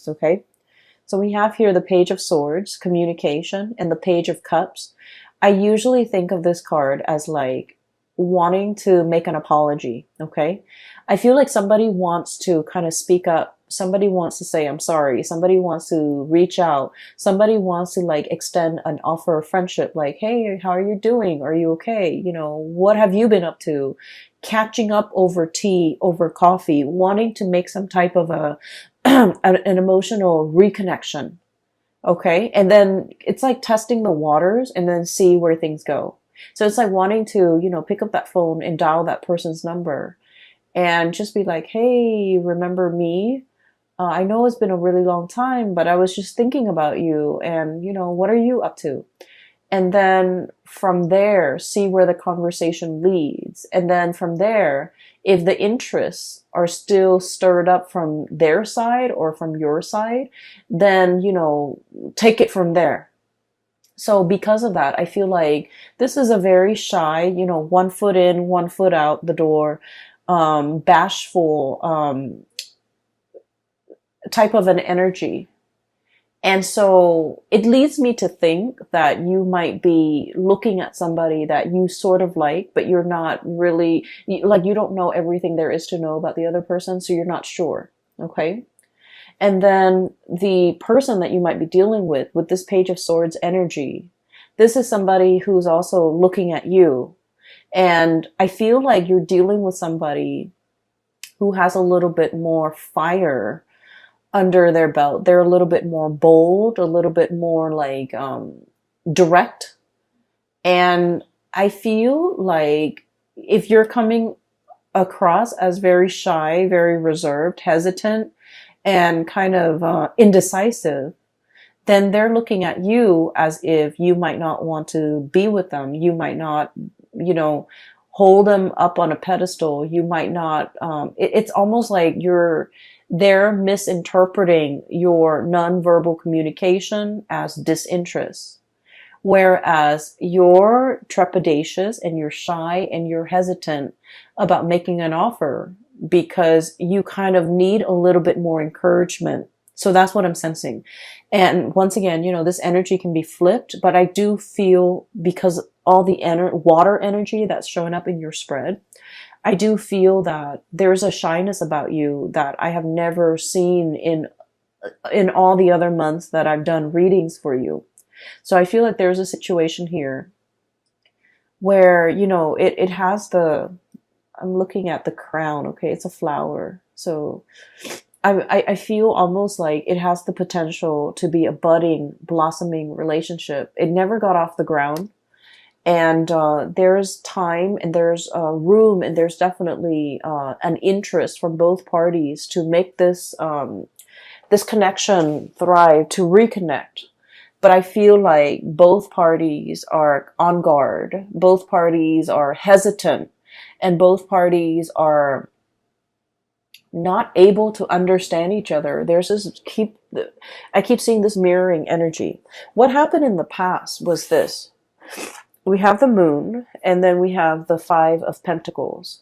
Okay. So we have here the Page of Swords, communication, and the Page of Cups. I usually think of this card as like wanting to make an apology. Okay. I feel like somebody wants to kind of speak up. Somebody wants to say, I'm sorry. Somebody wants to reach out. Somebody wants to like extend an offer of friendship. Like, hey, how are you doing? Are you okay? You know, what have you been up to? Catching up over tea, over coffee, wanting to make some type of a an emotional reconnection. Okay. And then it's like testing the waters and then see where things go. So it's like wanting to, pick up that phone and dial that person's number and just be like, hey, remember me? I know it's been a really long time, but I was just thinking about you and, what are you up to? And then from there, see where the conversation leads. And then from there, if the interests are still stirred up from their side or from your side, then, take it from there. So because of that, I feel like this is a very shy, 1 foot in, 1 foot out the door, bashful, type of an energy. And so it leads me to think that you might be looking at somebody that you sort of like, but you're not really, like, you don't know everything there is to know about the other person, so you're not sure. Okay. And then the person that you might be dealing with this Page of Swords energy, this is somebody who's also looking at you. And I feel like you're dealing with somebody who has a little bit more fire under their belt. They're a little bit more bold, a little bit more like direct. And I feel like if you're coming across as very shy, very reserved, hesitant, and kind of indecisive, then they're looking at you as if you might not want to be with them. You might not, hold them up on a pedestal. You might not, it's almost like they're misinterpreting your nonverbal communication as disinterest. Whereas you're trepidatious and you're shy and you're hesitant about making an offer because you kind of need a little bit more encouragement. So that's what I'm sensing. And once again, this energy can be flipped, but I do feel because all the water energy that's showing up in your spread, I do feel that there's a shyness about you that I have never seen in all the other months that I've done readings for you. So I feel like there's a situation here where, it has I'm looking at the crown. Okay. It's a flower. So I feel almost like it has the potential to be a budding, blossoming relationship. It never got off the ground. And there's time and there's room and there's definitely an interest from both parties to make this this connection thrive, to reconnect. But I feel like both parties are on guard, both parties are hesitant, and both parties are not able to understand each other. I keep seeing this mirroring energy. What happened in the past was this. We have the moon, and then we have the 5 of Pentacles.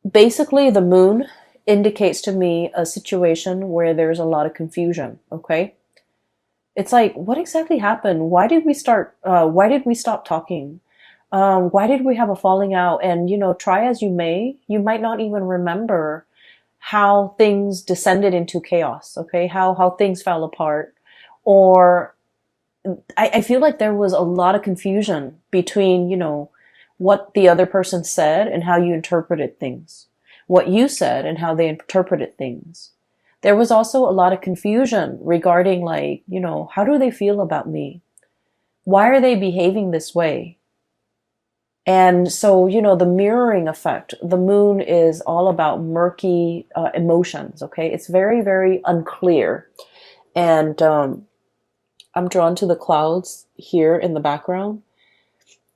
Basically, the moon indicates to me a situation where there's a lot of confusion, okay? It's like, what exactly happened? Why did we stop talking? Why did we have a falling out? And, try as you may, you might not even remember how things descended into chaos, okay? How things fell apart. Or I feel like there was a lot of confusion between, what the other person said and how you interpreted things. What you said and how they interpreted things. There was also a lot of confusion regarding like, how do they feel about me? Why are they behaving this way? And so, the mirroring effect, the moon is all about murky emotions, okay? It's very, very unclear. And I'm drawn to the clouds here in the background.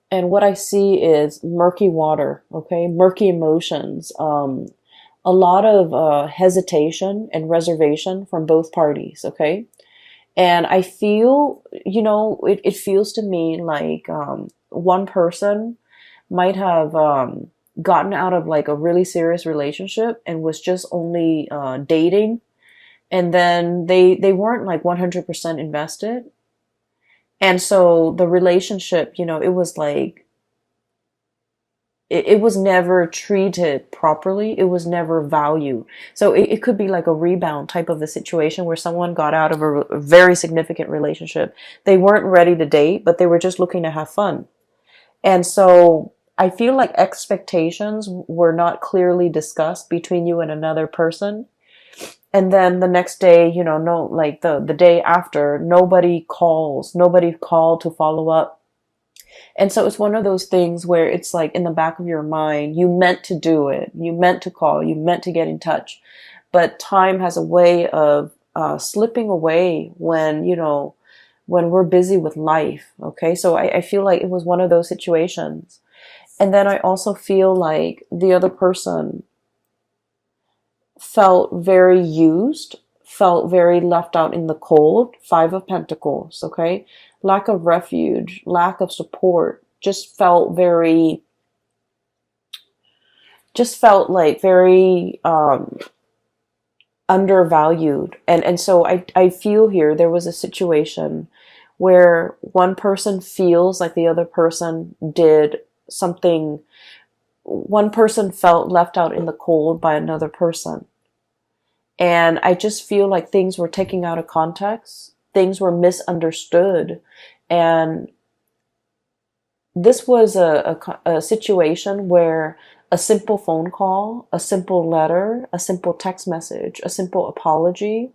And what I see is murky water, okay? Murky emotions. A lot of hesitation and reservation from both parties, okay? And I feel, it feels to me like one person might have gotten out of like a really serious relationship and was just only dating, and then they weren't like 100% invested. And so the relationship, it was like it was never treated properly. It was never valued. So it could be like a rebound type of a situation where someone got out of a very significant relationship. They weren't ready to date, but they were just looking to have fun. And so I feel like expectations were not clearly discussed between you and another person. And then the next day, no, like the day after, nobody called to follow up. And so it's one of those things where it's like in the back of your mind, you meant to do it. You meant to call, you meant to get in touch. But time has a way of slipping away when we're busy with life. Okay. So I feel like it was one of those situations. And then I also feel like the other person felt very used, felt very left out in the cold. Five of Pentacles, okay? Lack of refuge, lack of support, just felt like very undervalued. And so I feel here there was a situation where one person feels like the other person did something. One person felt left out in the cold by another person. And I just feel like things were taken out of context. Things were misunderstood. And this was a situation where a simple phone call, a simple letter, a simple text message, a simple apology,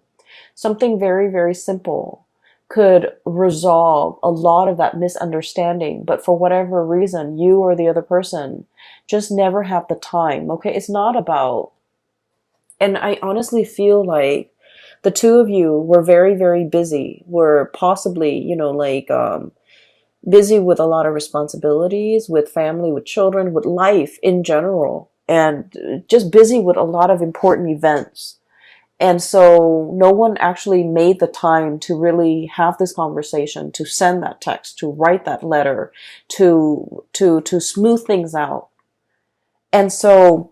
something very, very simple could resolve a lot of that misunderstanding. But for whatever reason, you or the other person just never have the time. Okay. It's not about, and I honestly feel like the two of you were very, very busy, were possibly, busy with a lot of responsibilities, with family, with children, with life in general, and just busy with a lot of important events. And so no one actually made the time to really have this conversation, to send that text, to write that letter, to smooth things out. And so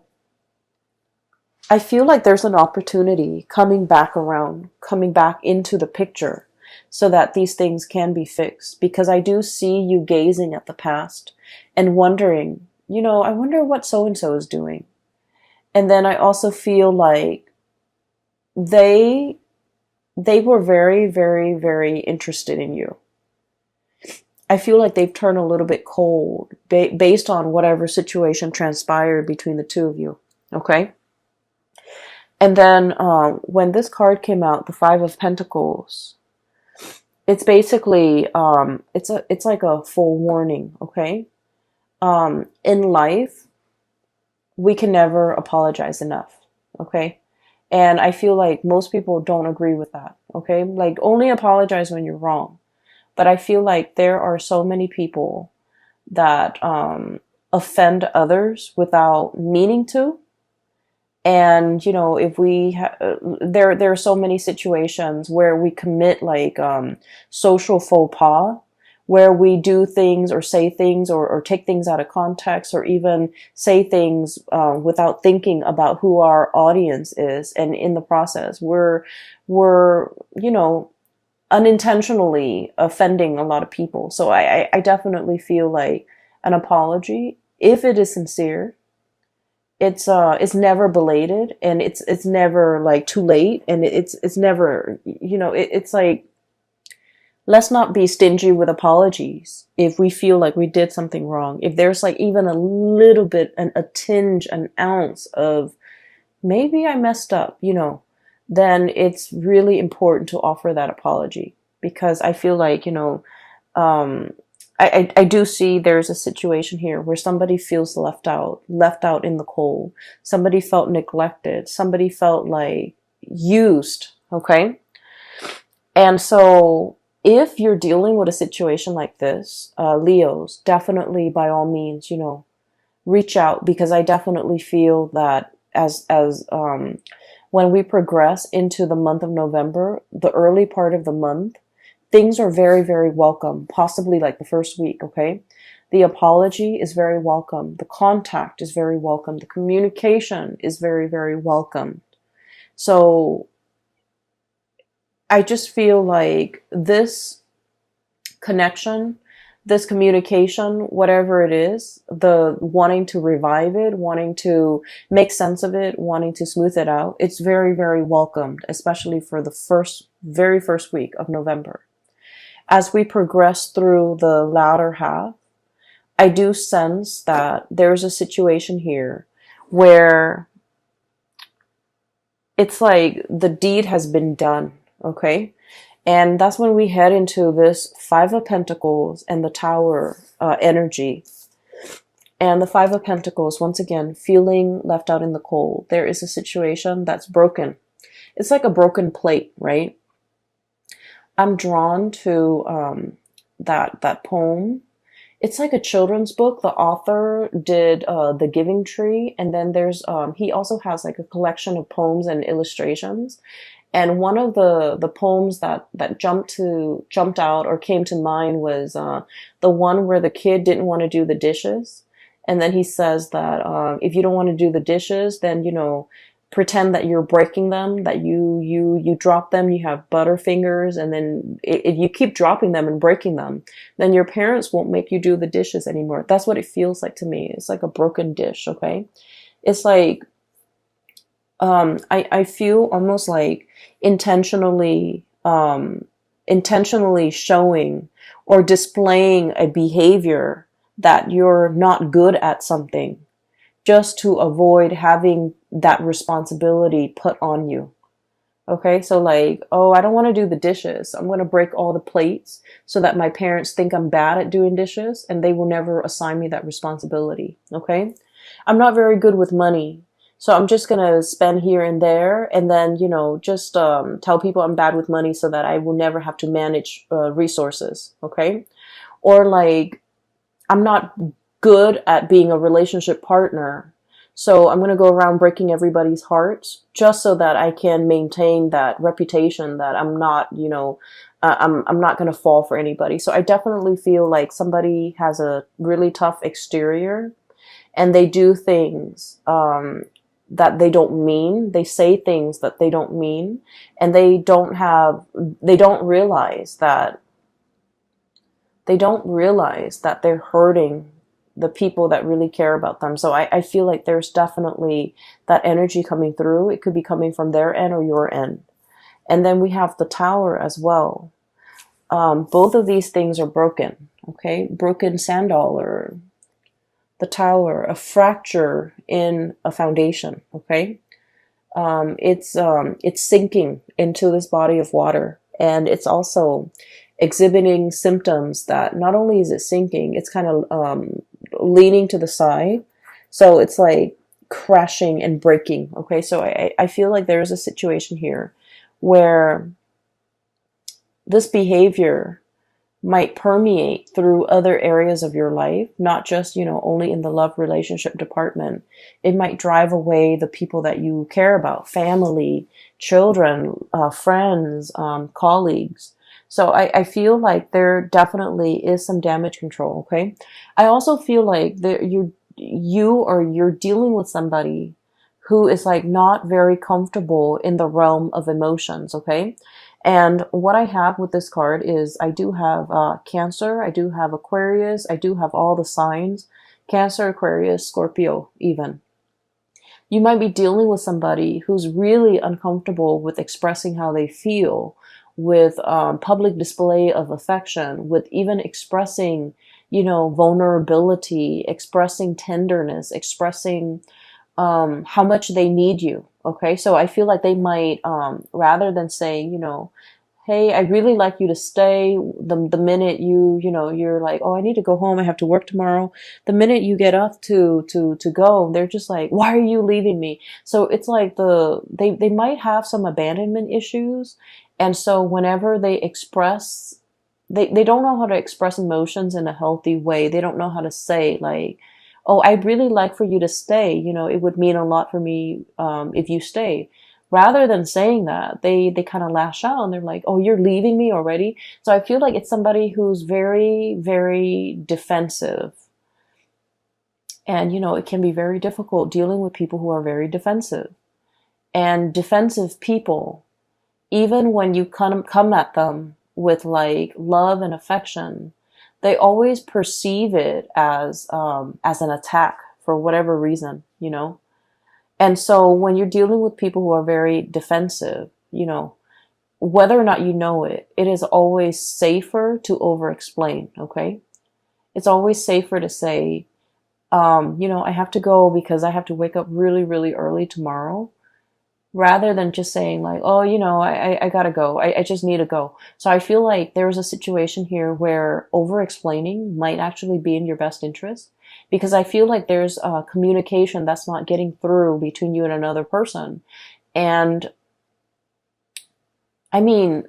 I feel like there's an opportunity coming back around, coming back into the picture so that these things can be fixed. Because I do see you gazing at the past and wondering, I wonder what so-and-so is doing. And then I also feel like they were very, very, very interested in you. I feel like they've turned a little bit cold based on whatever situation transpired between the two of you. Okay. And then when this card came out, the Five of Pentacles, it's basically it's like a full warning. Okay. In life, we can never apologize enough. Okay. And I feel like most people don't agree with that. Okay. Like only apologize when you're wrong. But I feel like there are so many people that offend others without meaning to. And, if we, there are so many situations where we commit like social faux pas, where we do things or say things or take things out of context, or even say things without thinking about who our audience is. And in the process, we're unintentionally offending a lot of people. So I definitely feel like an apology, if it is sincere, it's never belated, and it's never like too late, and it's never, it's like, let's not be stingy with apologies if we feel like we did something wrong. If there's like even a little bit, a tinge, an ounce of maybe I messed up, then it's really important to offer that apology. Because I feel like, I do see there's a situation here where somebody feels left out in the cold. Somebody felt neglected. Somebody felt like used. Okay. And so if you're dealing with a situation like this, Leos, definitely by all means, reach out, because I definitely feel that as when we progress into the month of November, the early part of the month, things are very, very welcome, possibly like the first week, okay? The apology is very welcome. The contact is very welcome. The communication is very, very welcome. So I just feel like this connection, this communication, whatever it is, the wanting to revive it, wanting to make sense of it, wanting to smooth it out, it's very, very welcomed, especially for the very first week of November. As we progress through the latter half, I do sense that there's a situation here where it's like the deed has been done, okay? And that's when we head into this Five of Pentacles and the Tower energy. And the Five of Pentacles, once again, feeling left out in the cold. There is a situation that's broken. It's like a broken plate, right? I'm drawn to that poem. It's like a children's book. The author did The Giving Tree, and then there's he also has like a collection of poems and illustrations. And one of the poems that jumped out or came to mind was the one where the kid didn't want to do the dishes, and then he says that if you don't want to do the dishes, then pretend that you're breaking them, that you drop them, you have butterfingers, and then if you keep dropping them and breaking them, then your parents won't make you do the dishes anymore. That's what it feels like to me. It's like a broken dish, okay? It's like, I feel almost like intentionally showing or displaying a behavior that you're not good at something, just to avoid having that responsibility put on you. Okay, so like, oh, I don't want to do the dishes. I'm going to break all the plates so that my parents think I'm bad at doing dishes and they will never assign me that responsibility. Okay, I'm not very good with money, so I'm just going to spend here and there, and then, just tell people I'm bad with money so that I will never have to manage resources. Okay, or like, I'm not good at being a relationship partner, so I'm going to go around breaking everybody's hearts just so that I can maintain that reputation that I'm not, I'm not going to fall for anybody. So I definitely feel like somebody has a really tough exterior, and they do things that they don't mean. They say things that they don't mean, and they don't realize that they're hurting the people that really care about them. So I feel like there's definitely that energy coming through. It could be coming from their end or your end. And then we have the Tower as well. Both of these things are broken, okay? Broken sand dollar, the Tower, a fracture in a foundation, okay? It's sinking into this body of water, and it's also exhibiting symptoms that not only is it sinking, it's kind of leaning to the side. So it's like crashing and breaking. Okay, so I feel like there is a situation here where this behavior might permeate through other areas of your life, not just, only in the love relationship department. It might drive away the people that you care about, family, children, friends, colleagues. So I feel like there definitely is some damage control, okay? I also feel like you're dealing with somebody who is like not very comfortable in the realm of emotions, okay? And what I have with this card is I do have Cancer, I do have Aquarius, I do have all the signs, Cancer, Aquarius, Scorpio even. You might be dealing with somebody who's really uncomfortable with expressing how they feel, with public display of affection, with even expressing, vulnerability, expressing tenderness, expressing how much they need you. Okay, so I feel like they might, rather than saying, hey, I really like you to stay, the minute you're like, oh, I need to go home, I have to work tomorrow. The minute you get up to go, they're just like, why are you leaving me? So it's like they might have some abandonment issues. And so whenever they express, they don't know how to express emotions in a healthy way. They don't know how to say like, oh, I'd really like for you to stay. It would mean a lot for me if you stayed. rather than saying that, they kind of lash out and they're like, oh, you're leaving me already. So I feel like it's somebody who's very, very defensive. And, it can be very difficult dealing with people who are very defensive. And defensive people, even when you come at them with like love and affection, they always perceive it as an attack for whatever reason. And so when you're dealing with people who are very defensive, whether or not you know it, it is always safer to over-explain, okay? It's always safer to say, I have to go because I have to wake up really, really early tomorrow, rather than just saying like, oh, I gotta go. I just need to go. So I feel like there's a situation here where over-explaining might actually be in your best interest, because I feel like there's communication that's not getting through between you and another person. And I mean,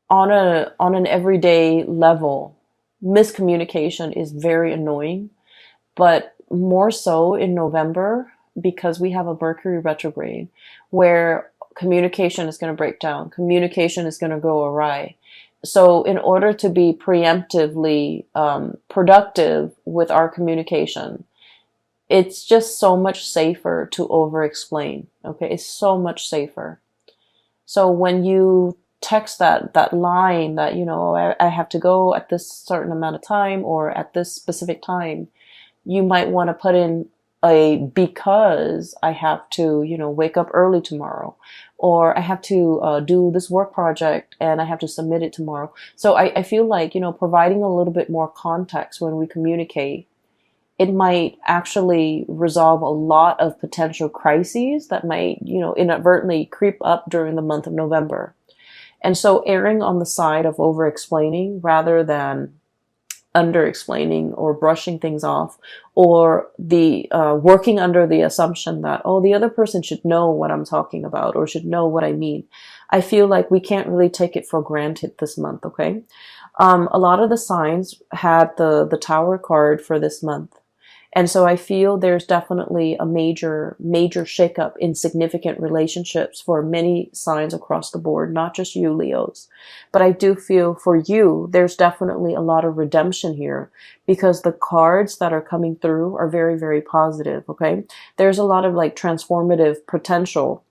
on an everyday level, miscommunication is very annoying, but more so in November, because we have a Mercury retrograde where communication is going to break down. Communication is going to go awry. So in order to be preemptively productive with our communication, it's just so much safer to over-explain. Okay, it's so much safer. So when you text that line that, I have to go at this certain amount of time or at this specific time, you might want to put in because I have to, wake up early tomorrow, or I have to do this work project and I have to submit it tomorrow. So I feel like, providing a little bit more context when we communicate, it might actually resolve a lot of potential crises that might, inadvertently creep up during the month of November. And so erring on the side of over-explaining rather than under-explaining or brushing things off, or the working under the assumption that, oh, the other person should know what I'm talking about or should know what I mean. I feel like we can't really take it for granted this month, okay? A lot of the signs had the Tower card for this month. And so I feel there's definitely a major shakeup in significant relationships for many signs across the board, not just you, Leos. But I do feel for you, there's definitely a lot of redemption here, because the cards that are coming through are very, very positive, okay? There's a lot of like transformative potential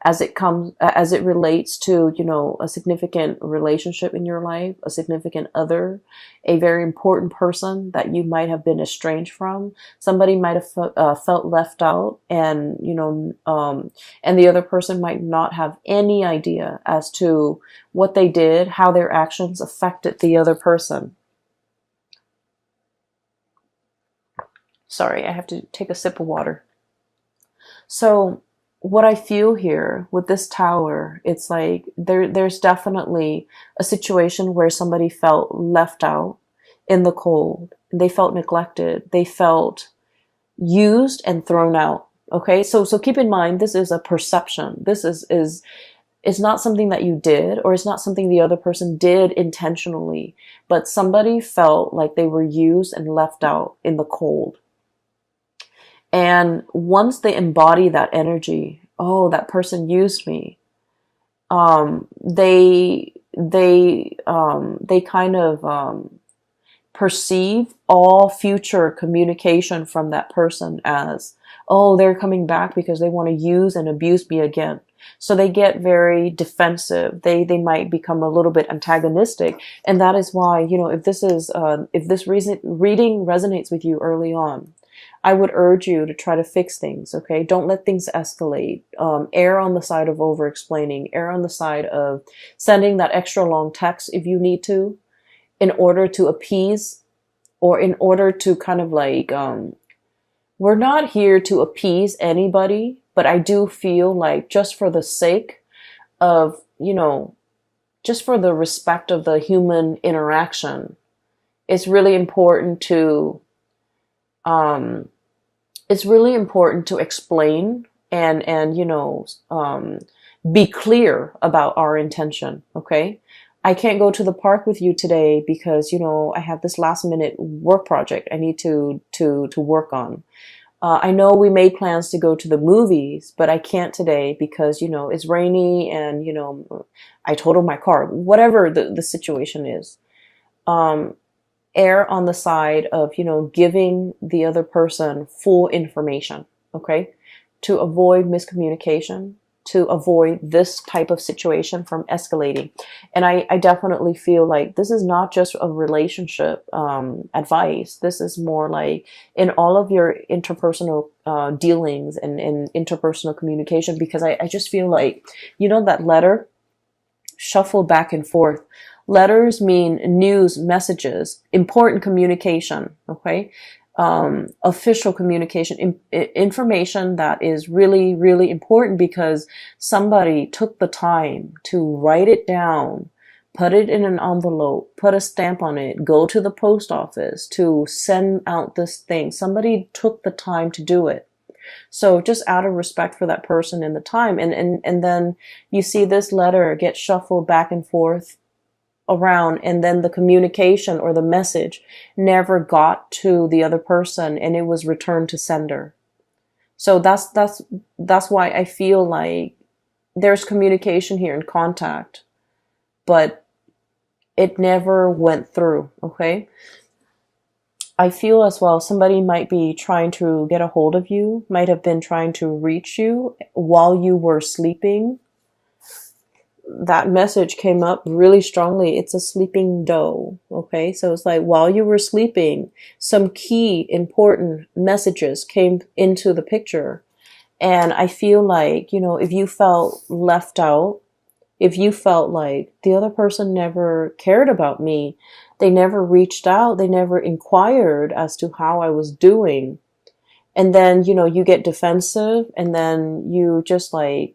as it relates to, a significant relationship in your life, a significant other, a very important person that you might have been estranged from. Somebody might have felt left out, and, and the other person might not have any idea as to what they did, how their actions affected the other person. Sorry, I have to take a sip of water. So what I feel here with this Tower, it's like there's definitely a situation where somebody felt left out in the cold. They felt neglected. They felt used and thrown out. Okay, so keep in mind, this is a perception. This is it's not something that you did, or it's not something the other person did intentionally, but somebody felt like they were used and left out in the cold. And once they embody that energy, oh, that person used me, they kind of perceive all future communication from that person as, oh, they're coming back because they want to use and abuse me again. So they get very defensive. They might become a little bit antagonistic, and that is why, if this reading resonates with you early on, I would urge you to try to fix things, okay? Don't let things escalate. Err on the side of over-explaining. Err on the side of sending that extra long text if you need to, in order to appease, or in order to kind of like, we're not here to appease anybody, but I do feel like just for the sake of, just for the respect of the human interaction, it's really important to explain and be clear about our intention. Okay. I can't go to the park with you today because, I have this last minute work project I need to work on. I know we made plans to go to the movies, but I can't today because, it's rainy and, I totaled my car, whatever the situation is. Um, Err on the side of, giving the other person full information, okay? To avoid miscommunication, to avoid this type of situation from escalating. And I definitely feel like this is not just a relationship advice. This is more like in all of your interpersonal dealings and interpersonal communication, because I just feel like, that letter shuffle back and forth. Letters mean news, messages, important communication, okay? Official communication, information that is really, really important because somebody took the time to write it down, put it in an envelope, put a stamp on it, go to the post office to send out this thing. Somebody took the time to do it. So just out of respect for that person and the time. And then you see this letter get shuffled back and forth around, and then the communication or the message never got to the other person and it was returned to sender. So that's why I feel like there's communication here and contact, but it never went through, okay? I feel as well somebody might be trying to get a hold of you, might have been trying to reach you while you were sleeping. That message came up really strongly. It's a sleeping doe, okay? So it's like while you were sleeping, some key important messages came into the picture. And I feel like, if you felt left out, if you felt like the other person never cared about me, they never reached out, they never inquired as to how I was doing. And then, you get defensive and then you just like